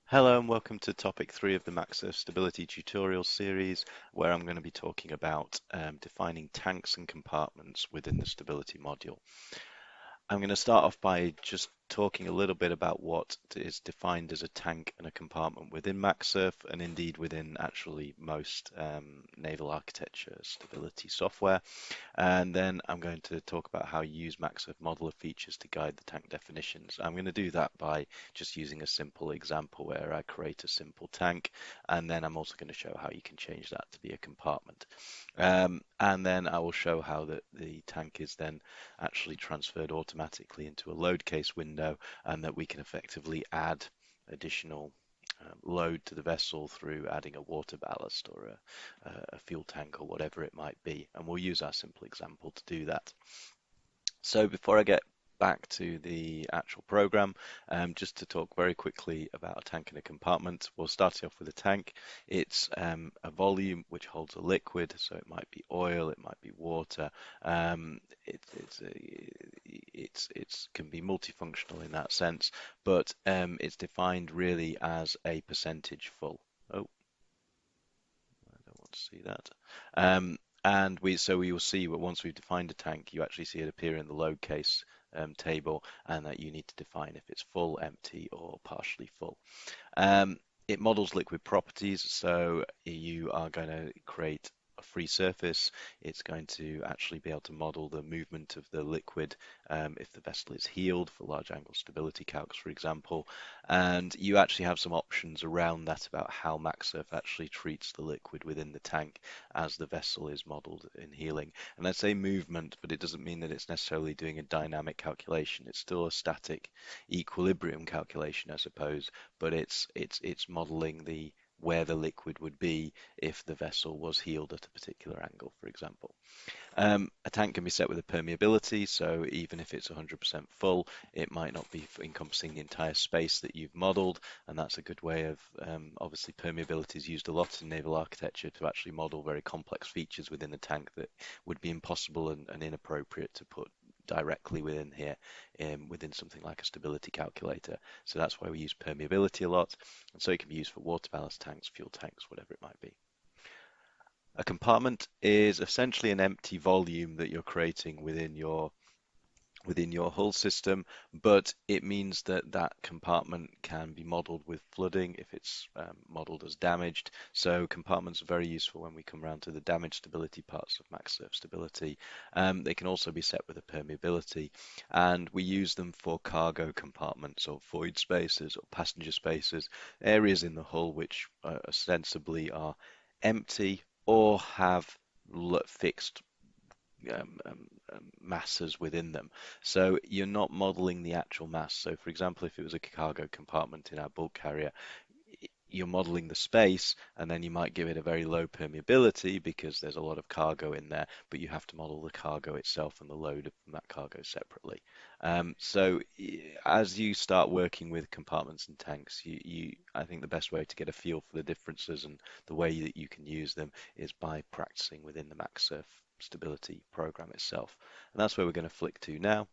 Hello and welcome to topic 3 of the Maxsurf stability tutorial series, where I'm going to be talking about defining tanks and compartments within the stability module. I'm going to start off by just talking a little bit about what is defined as a tank and a compartment within Maxsurf, and indeed within actually most naval architecture stability software. And then I'm going to talk about how you use Maxsurf modeler features to guide the tank definitions. I'm going to do that by just using a simple example where I create a simple tank, and then I'm also going to show how you can change that to be a compartment. And then I will show how the tank is then actually transferred automatically into a load case window, and that we can effectively add additional load to the vessel through adding a water ballast or a fuel tank or whatever it might be. And we'll use our simple example to do that. So before I get back to the actual program, just to talk very quickly about a tank and a compartment, we'll start off with a tank. It's a volume which holds a liquid, so it might be oil, it might be water. It's can be multifunctional in that sense, but it's defined really as a percentage full. Oh, I don't want to see that. And we will see that once we've defined a tank, you actually see it appear in the load case table, and that you need to define if it's full, empty, or partially full. Um, it models liquid properties, so you are going to create a free surface. It's going to actually be able to model the movement of the liquid if the vessel is heeled for large angle stability calcs, for example. And you actually have some options around that about how Maxsurf actually treats the liquid within the tank as the vessel is modeled in heeling. And I say movement, but it doesn't mean that it's necessarily doing a dynamic calculation. It's still a static equilibrium calculation, I suppose, but it's modeling the where the liquid would be if the vessel was heeled at a particular angle, for example. A tank can be set with a permeability, so even if it's 100% full, it might not be encompassing the entire space that you've modeled, and that's a good way of, obviously permeability is used a lot in naval architecture to actually model very complex features within the tank that would be impossible and inappropriate to put directly within here, within something like a stability calculator. So that's why we use permeability a lot, and so it can be used for water ballast tanks, fuel tanks, whatever it might be. A compartment is essentially an empty volume that you're creating within your hull system, but it means that that compartment can be modeled with flooding if it's modeled as damaged. So compartments are very useful when we come around to the damage stability parts of Maxsurf stability. They can also be set with a permeability, and we use them for cargo compartments or void spaces or passenger spaces, areas in the hull which ostensibly are empty or have fixed masses within them. So you're not modeling the actual mass. So for example, if it was a cargo compartment in our bulk carrier, you're modeling the space, and then you might give it a very low permeability because there's a lot of cargo in there, but you have to model the cargo itself and the load from that cargo separately. So as you start working with compartments and tanks, I think the best way to get a feel for the differences and the way that you can use them is by practicing within the Maxsurf stability program itself. And that's where we're going to flick to now.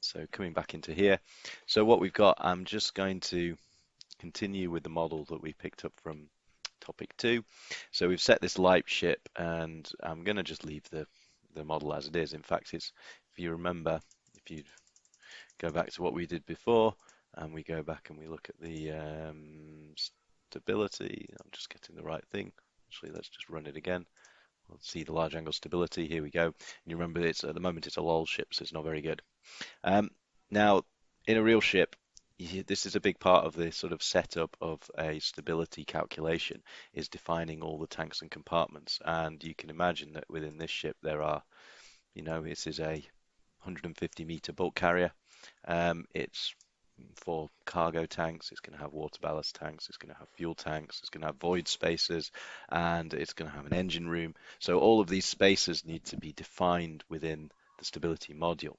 So coming back into here. So what we've got, I'm just going to continue with the model that we picked up from topic 2. So we've set this light ship, and I'm going to just leave the model as it is. In fact, it's, if you remember, if you go back to what we did before, and we go back and we look at the stability, I'm just getting the right thing. Actually, let's just run it again. Let's see the large angle stability. Here we go. And you remember, it's at the moment it's a lull ship, so it's not very good. Now, in a real ship, this is a big part of the sort of setup of a stability calculation, is defining all the tanks and compartments. And you can imagine that within this ship there are, this is a 150-meter bulk carrier. It's for cargo tanks, it's going to have water ballast tanks, it's going to have fuel tanks, it's going to have void spaces, and it's going to have an engine room. So all of these spaces need to be defined within the stability module.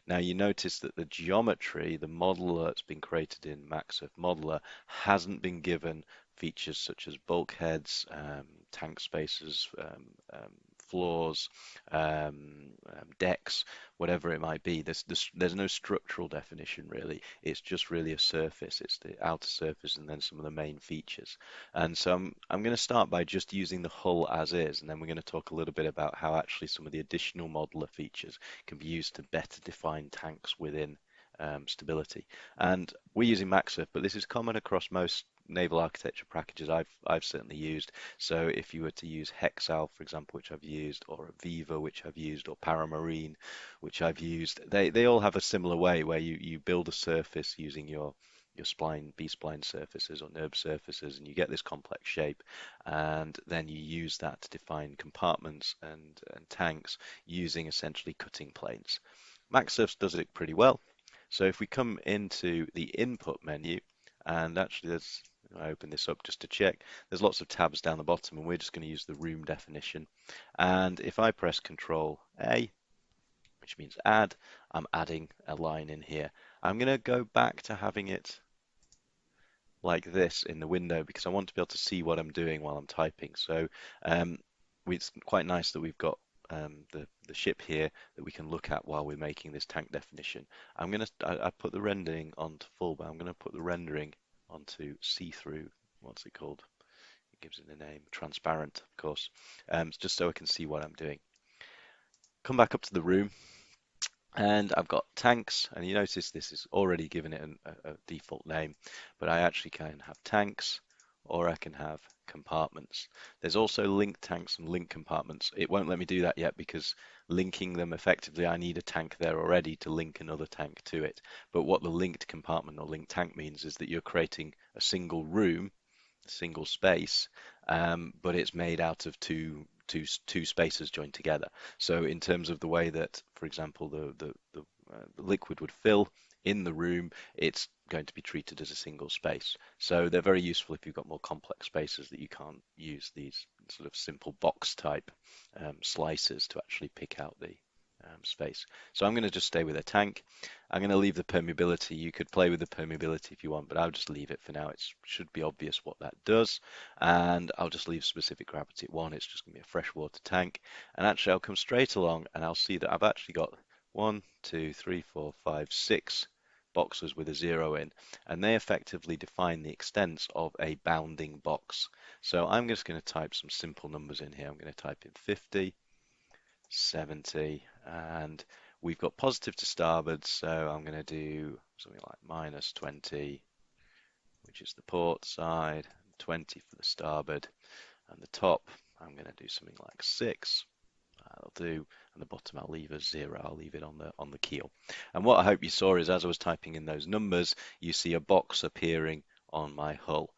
Now you notice that the geometry, the modeler that's been created in Maxsurf Modeler, hasn't been given features such as bulkheads, tank spaces, floors, decks, whatever it might be. There's no structural definition really. It's just really a surface. It's the outer surface and then some of the main features. And so I'm going to start by just using the hull as is, and then we're going to talk a little bit about how actually some of the additional modeler features can be used to better define tanks within stability. And we're using Maxsurf, but this is common across most naval architecture packages I've certainly used. So if you were to use Hexal, for example, which I've used, or Viva, which I've used, or Paramarine, which I've used, they all have a similar way where you build a surface using your spline, B-spline surfaces or NURB surfaces, and you get this complex shape, and then you use that to define compartments and tanks using essentially cutting planes. Maxsurf does it pretty well. So if we come into the input menu, and actually I open this up just to check, there's lots of tabs down the bottom, and we're just going to use the room definition. And if I press Control A, which means add, I'm adding a line in here. I'm going to go back to having it like this in the window because I want to be able to see what I'm doing while I'm typing. So it's quite nice that we've got the ship here that we can look at while we're making this tank definition. I put the rendering onto full, but I'm going to put the rendering onto see-through. What's it called? It gives it a name. Transparent, of course, just so I can see what I'm doing. Come back up to the room. And I've got tanks, and you notice this is already given it a default name, but I actually can have tanks or I can have compartments. There's also linked tanks and linked compartments. It won't let me do that yet because linking them effectively, I need a tank there already to link another tank to it. But what the linked compartment or linked tank means is that you're creating a single room, a single space, but it's made out of two spaces joined together. So in terms of the way that, for example, the liquid would fill in the room, it's going to be treated as a single space. So they're very useful if you've got more complex spaces that you can't use these sort of simple box type slicers to actually pick out the space. So I'm going to just stay with a tank. I'm going to leave the permeability. You could play with the permeability if you want, but I'll just leave it for now. It should be obvious what that does. And I'll just leave specific gravity at 1. It's just going to be a freshwater tank. And actually, I'll come straight along and I'll see that I've actually got 1, 2, 3, 4, 5, 6 boxes with a 0 in, and they effectively define the extents of a bounding box. So I'm just going to type some simple numbers in here. I'm going to type in 50, 70, and we've got positive to starboard, so I'm going to do something like minus 20, which is the port side, 20 for the starboard, and the top I'm going to do something like 6. That'll do, and the bottom I'll leave as 0. I'll leave it on the keel. And what I hope you saw is as I was typing in those numbers, you see a box appearing on my hull.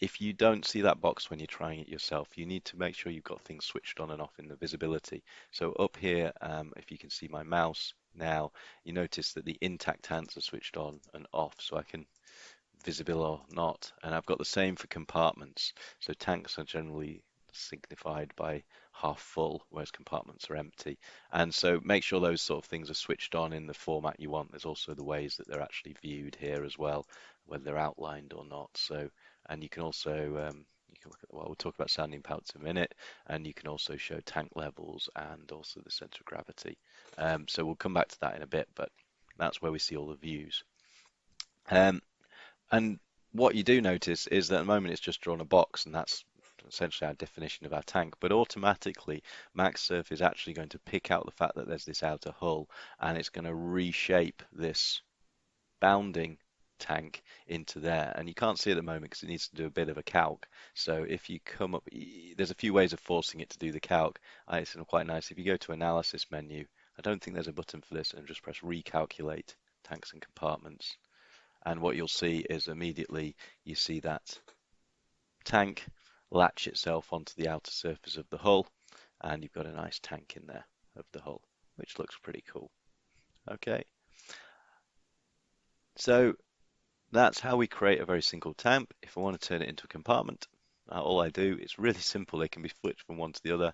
If you don't see that box when you're trying it yourself, you need to make sure you've got things switched on and off in the visibility. So up here, if you can see my mouse now, you notice that the intact hands are switched on and off, so I can visible or not. And I've got the same for compartments. So tanks are generally signified by half full, whereas compartments are empty. And so make sure those sort of things are switched on in the format you want. There's also the ways that they're actually viewed here as well, whether they're outlined or not. So, and you can also you can look at, well, we'll talk about sounding pouts in a minute, and you can also show tank levels and also the center of gravity. So we'll come back to that in a bit, but that's where we see all the views. And what you do notice is that at the moment it's just drawn a box, and that's essentially our definition of our tank. But automatically, Maxsurf is actually going to pick out the fact that there's this outer hull, and it's going to reshape this bounding tank into there. And you can't see at the moment because it needs to do a bit of a calc. So if you come up, there's a few ways of forcing it to do the calc. It's quite nice. If you go to Analysis menu, I don't think there's a button for this, and just press Recalculate Tanks and Compartments. And what you'll see is immediately you see that tank latch itself onto the outer surface of the hull, and you've got a nice tank in there of the hull, which looks pretty cool. Okay, so that's how we create a very single tank. If I want to turn it into a compartment, all I do, it's really simple. They can be flipped from one to the other.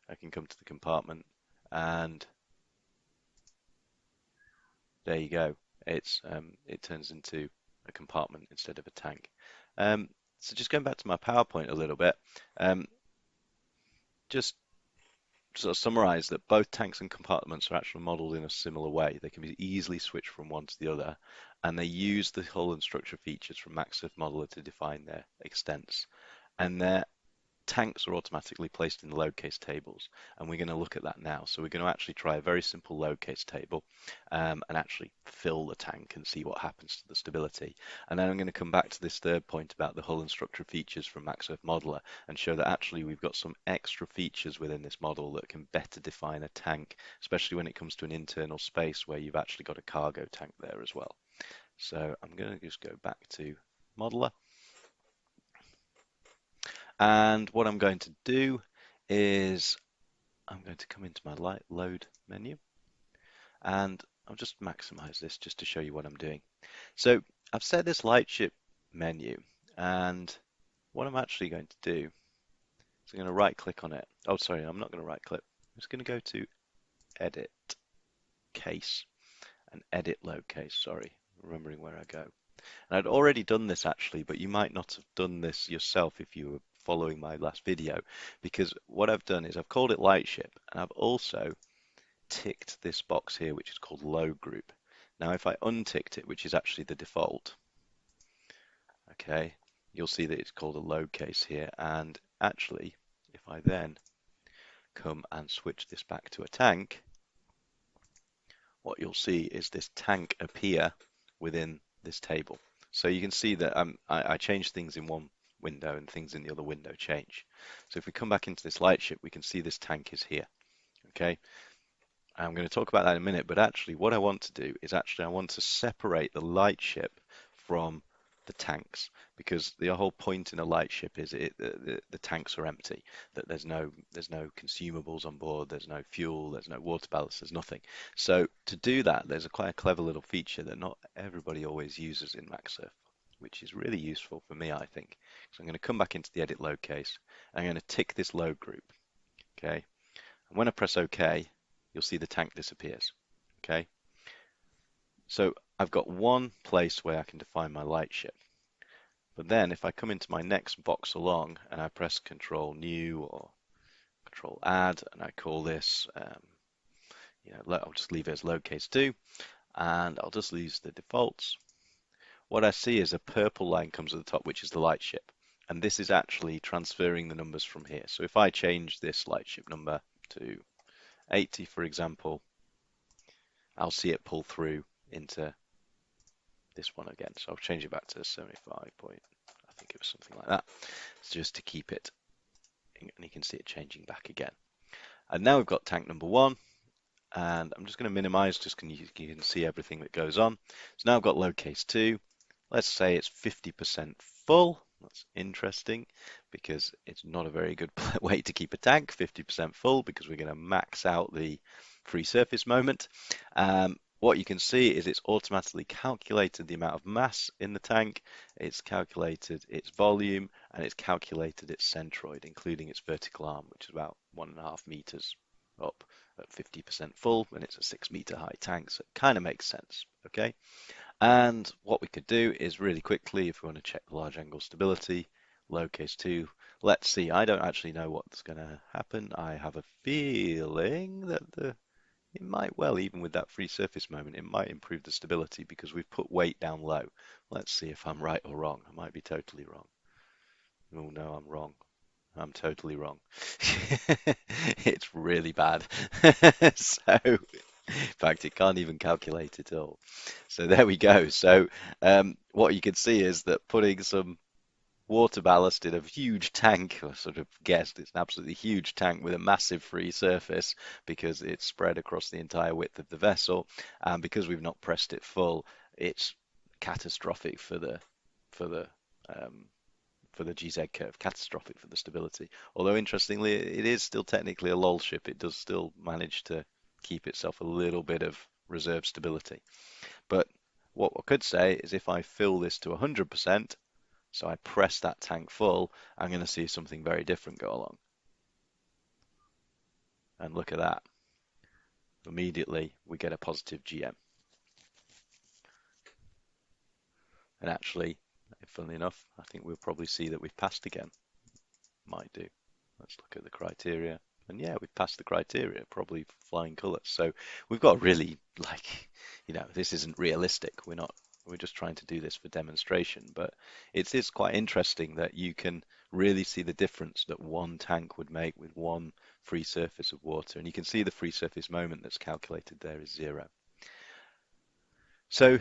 I can come to the compartment, and there you go. It turns into a compartment instead of a tank. So just going back to my PowerPoint a little bit, just sort of summarize that both tanks and compartments are actually modeled in a similar way. They can be easily switched from one to the other, and they use the hull and structure features from Maxsurf Modeler to define their extents. And their tanks are automatically placed in the load case tables, and we're going to look at that now. So we're going to actually try a very simple load case table and actually fill the tank and see what happens to the stability. And then I'm going to come back to this third point about the hull and structure features from Maxsurf Modeler and show that actually we've got some extra features within this model that can better define a tank, especially when it comes to an internal space where you've actually got a cargo tank there as well. So I'm going to just go back to Modeler. And what I'm going to do is I'm going to come into my load menu, and I'll just maximize this just to show you what I'm doing. So I've set this lightship menu, and what I'm actually going to do is I'm going to right click on it. Oh, sorry, I'm not going to right click. I'm just going to go to edit case and edit load case. Sorry, remembering where I go. And I'd already done this actually, but you might not have done this yourself if you were following my last video, because what I've done is I've called it lightship, and I've also ticked this box here, which is called load group. Now, if I unticked it, which is actually the default, okay, you'll see that it's called a load case here. And actually, if I then come and switch this back to a tank, what you'll see is this tank appear within this table. So you can see that I changed things in one window and things in the other window change. So if we come back into this lightship, we can see this tank is here. Okay, I'm going to talk about that in a minute, but actually what I want to do is I want to separate the lightship from the tanks, because the whole point in a lightship is the tanks are empty, that there's no consumables on board, there's no fuel, there's no water ballast, there's nothing. So to do that, there's quite a clever little feature that not everybody always uses in Maxsurf, which is really useful for me, I think. So I'm going to come back into the edit load case. I'm going to tick this load group. Okay, and when I press OK, you'll see the tank disappears. Okay, so I've got one place where I can define my lightship. But then if I come into my next box along and I press Control New or Control Add, and I call this, I'll just leave it as load case 2, and I'll just use the defaults. What I see is a purple line comes at the top, which is the lightship. And this is actually transferring the numbers from here. So if I change this lightship number to 80, for example, I'll see it pull through into this one again. So I'll change it back to 75 point. I think it was something like that. So just to keep it, and you can see it changing back again. And now we've got tank number 1, and I'm just going to minimize just so you can see everything that goes on. So now I've got load case 2. Let's say it's 50% full. That's interesting because it's not a very good way to keep a tank 50% full, because we're going to max out the free surface moment. What you can see is it's automatically calculated the amount of mass in the tank, it's calculated its volume, and it's calculated its centroid, including its vertical arm, which is about 1.5 meters up at 50% full, and it's a 6-meter high tank, so it kind of makes sense, okay? And what we could do is really quickly, if we want to check the large angle stability, load case 2, let's see. I don't actually know what's going to happen. I have a feeling that it might well, even with that free surface moment, it might improve the stability because we've put weight down low. Let's see if I'm right or wrong. I might be totally wrong. Oh no, I'm wrong. I'm totally wrong. It's really bad. So, in fact, it can't even calculate it all. So there we go. So what you can see is that putting some water ballast in a huge tank, I sort of guessed it's an absolutely huge tank with a massive free surface because it's spread across the entire width of the vessel, and because we've not pressed it full, it's catastrophic for the um, GZ curve, catastrophic for the stability. Although interestingly, it is still technically a lull ship. It does still manage to keep itself a little bit of reserve stability. But what I could say is if I fill this to 100%, so I press that tank full, I'm going to see something very different go along. And look at that. Immediately, we get a positive GM. And actually, funnily enough, I think we'll probably see that we've passed again. Might do. Let's look at the criteria. And yeah, we've passed the criteria, probably flying colours. So we've got really like, this isn't realistic. We're just trying to do this for demonstration, but it's quite interesting that you can really see the difference that one tank would make with one free surface of water. And you can see the free surface moment that's calculated there is 0. So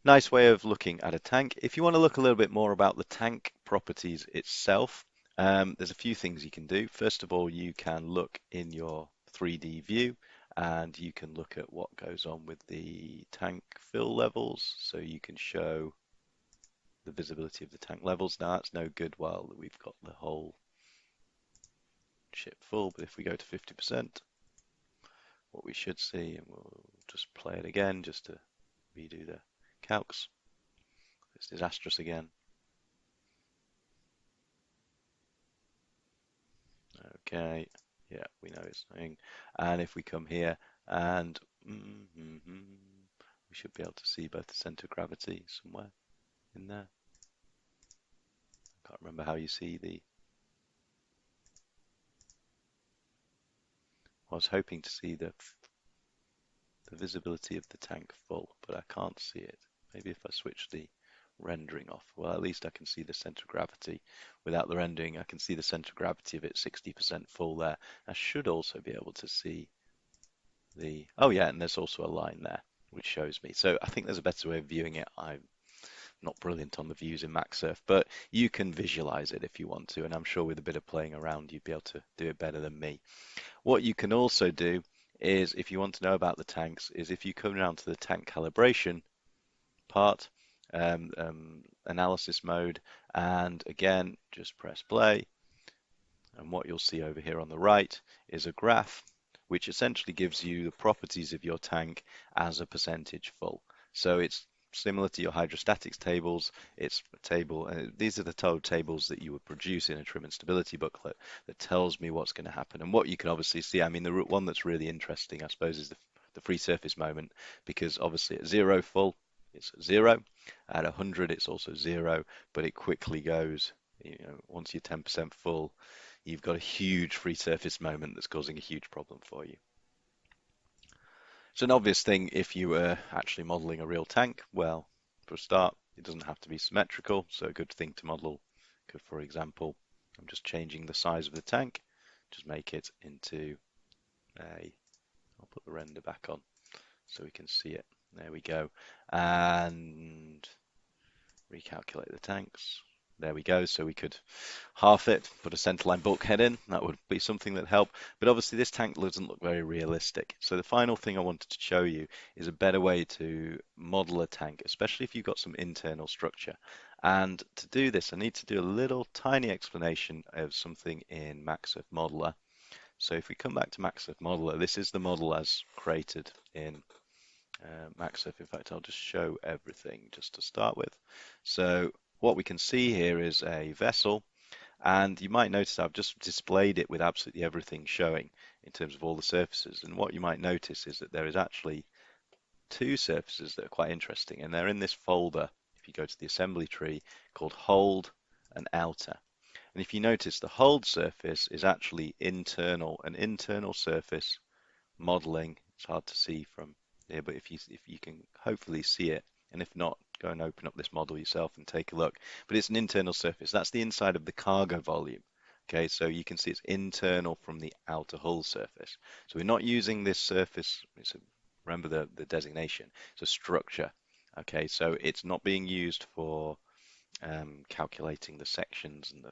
nice way of looking at a tank. If you want to look a little bit more about the tank properties itself, there's a few things you can do. First of all, you can look in your 3D view and you can look at what goes on with the tank fill levels. So you can show the visibility of the tank levels. Now that's no good while we've got the whole ship full, but if we go to 50%, what we should see, and we'll just play it again just to redo the calcs. It's disastrous again. Okay, yeah, we know it's saying. And if we come here and we should be able to see both the center of gravity somewhere in there. Can't remember how you see I was hoping to see the visibility of the tank full, but I can't see it. Maybe if I switch the rendering off, well, at least I can see the center of gravity. Without the rendering, I can see the center of gravity of it 60% full there. I should also be able to see oh yeah, and there's also a line there which shows me. So I think there's a better way of viewing it. I'm not brilliant on the views in Maxsurf, but you can visualize it if you want to, and I'm sure with a bit of playing around, you'd be able to do it better than me. What you can also do is, if you want to know about the tanks, is if you come down to the tank calibration part, analysis mode, and again, just press play. And what you'll see over here on the right is a graph which essentially gives you the properties of your tank as a percentage full. So it's similar to your hydrostatics tables. It's a table, these are the total tables that you would produce in a trim and stability booklet that tells me what's going to happen. And what you can obviously see, I mean, the one that's really interesting, I suppose, is the free surface moment, because obviously at 0 full, it's 0. At 100, it's also 0, but it quickly goes, once you're 10% full, you've got a huge free surface moment that's causing a huge problem for you. So an obvious thing, if you were actually modeling a real tank, well, for a start, it doesn't have to be symmetrical. So a good thing to model could, for example, I'm just changing the size of the tank, just make it into I'll put the render back on so we can see it. There we go. And recalculate the tanks. There we go. So we could half it, put a centerline bulkhead in. That would be something that helped. But obviously this tank doesn't look very realistic. So the final thing I wanted to show you is a better way to model a tank, especially if you've got some internal structure. And to do this, I need to do a little tiny explanation of something in Maxsurf Modeler. So if we come back to Maxsurf Modeler, this is the model as created in Maxsurf. In fact, I'll just show everything just to start with. So what we can see here is a vessel, and you might notice I've just displayed it with absolutely everything showing in terms of all the surfaces. And what you might notice is that there is actually two surfaces that are quite interesting, and they're in this folder, if you go to the assembly tree, called hold and outer. And if you notice, the hold surface is actually internal, an internal surface modeling. It's hard to see from here, but if you can hopefully see it, and if not, go and open up this model yourself and take a look. But it's an internal surface. That's the inside of the cargo volume. Okay, so you can see it's internal from the outer hull surface. So we're not using this surface. Remember the designation. It's a structure. Okay, so it's not being used for calculating the sections and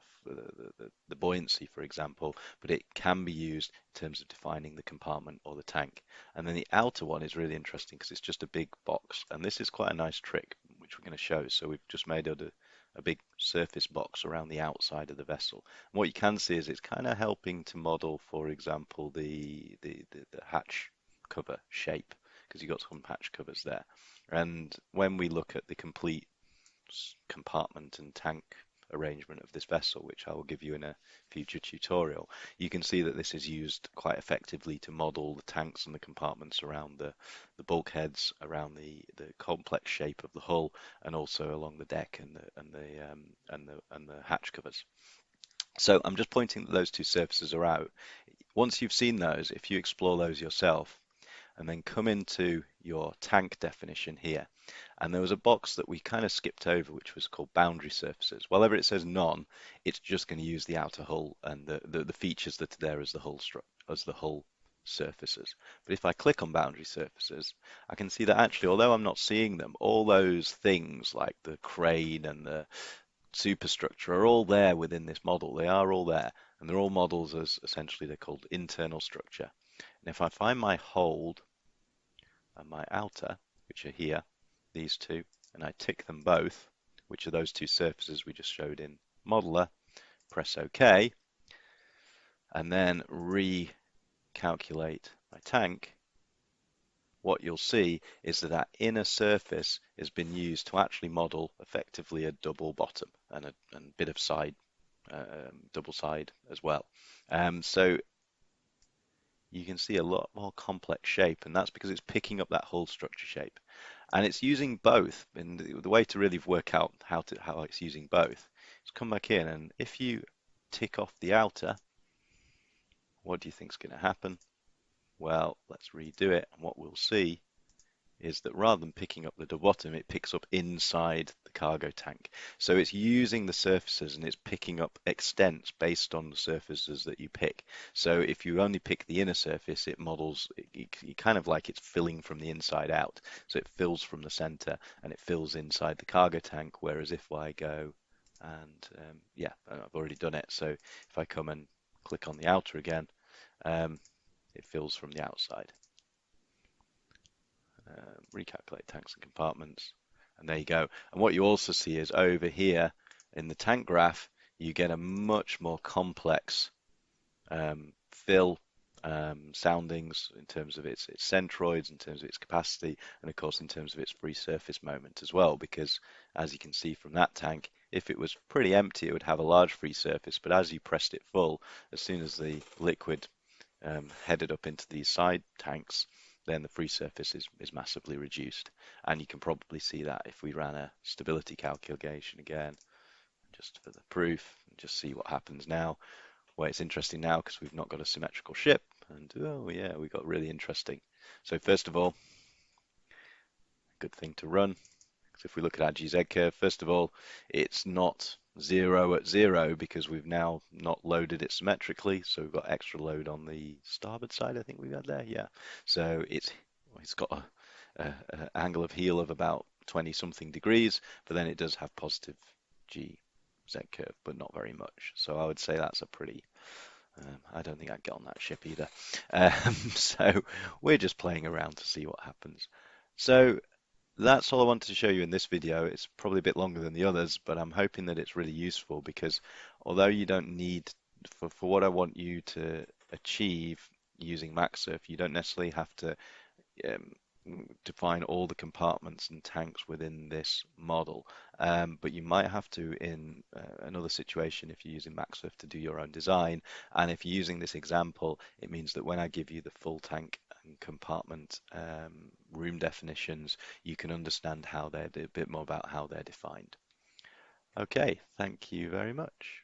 the buoyancy, for example, but it can be used in terms of defining the compartment or the tank. And then the outer one is really interesting because it's just a big box. And this is quite a nice trick, which we're going to show. So we've just made a big surface box around the outside of the vessel. And what you can see is it's kind of helping to model, for example, the hatch cover shape, because you've got some hatch covers there. And when we look at the complete compartment and tank arrangement of this vessel, which I will give you in a future tutorial, you can see that this is used quite effectively to model the tanks and the compartments around the bulkheads, around the complex shape of the hull, and also along the deck and the hatch covers. So I'm just pointing that those two surfaces are out. Once you've seen those, if you explore those yourself, and then come into your tank definition here. And there was a box that we kind of skipped over, which was called boundary surfaces. Wherever it says none, it's just going to use the outer hull and the features that are there as the hull surfaces. But if I click on boundary surfaces, I can see that actually, although I'm not seeing them, all those things like the crane and the superstructure are all there within this model. They are all there, and they're all models as essentially they're called internal structure. And if I find my hold and my outer, which are here, these two, and I tick them both, which are those two surfaces we just showed in Modeler, press OK, and then recalculate my tank, what you'll see is that that inner surface has been used to actually model effectively a double bottom and a bit of side, double side as well. So you can see a lot more complex shape, and that's because it's picking up that whole structure shape. And it's using both. And the way to really work out how it's using both is come back in, and if you tick off the outer, what do you think is going to happen? Well, let's redo it, and what we'll see is that rather than picking up the bottom, it picks up inside the cargo tank. So it's using the surfaces and it's picking up extents based on the surfaces that you pick. So if you only pick the inner surface, it models it kind of like it's filling from the inside out. So it fills from the center and it fills inside the cargo tank. Whereas if I go and yeah, I've already done it. So if I come and click on the outer again, it fills from the outside. Recalculate tanks and compartments, and there you go. And what you also see is over here in the tank graph, you get a much more complex fill soundings in terms of its centroids, in terms of its capacity, and of course in terms of its free surface moment as well, because as you can see from that tank, if it was pretty empty, it would have a large free surface, but as you pressed it full, as soon as the liquid headed up into these side tanks, then the free surface is massively reduced. And you can probably see that if we ran a stability calculation again, just for the proof, and just see what happens now. Well, it's interesting now because we've not got a symmetrical ship, and oh yeah, we got really interesting. So first of all, good thing to run. So if we look at our GZ curve, first of all, it's not 0 at 0 because we've now not loaded it symmetrically. So we've got extra load on the starboard side, I think we've got there. Yeah. So it's got a angle of heel of about 20 something degrees, but then it does have positive GZ curve, but not very much. So I would say that's a pretty, I don't think I'd get on that ship either. So we're just playing around to see what happens. So that's all I wanted to show you in this video. It's probably a bit longer than the others, but I'm hoping that it's really useful because although you don't need, for what I want you to achieve using Maxsurf, you don't necessarily have to um, define all the compartments and tanks within this model, but you might have to in another situation if you're using Maxsurf to do your own design. And if you're using this example, it means that when I give you the full tank and compartment room definitions, you can understand how they're a bit more about how they're defined. Okay, thank you very much.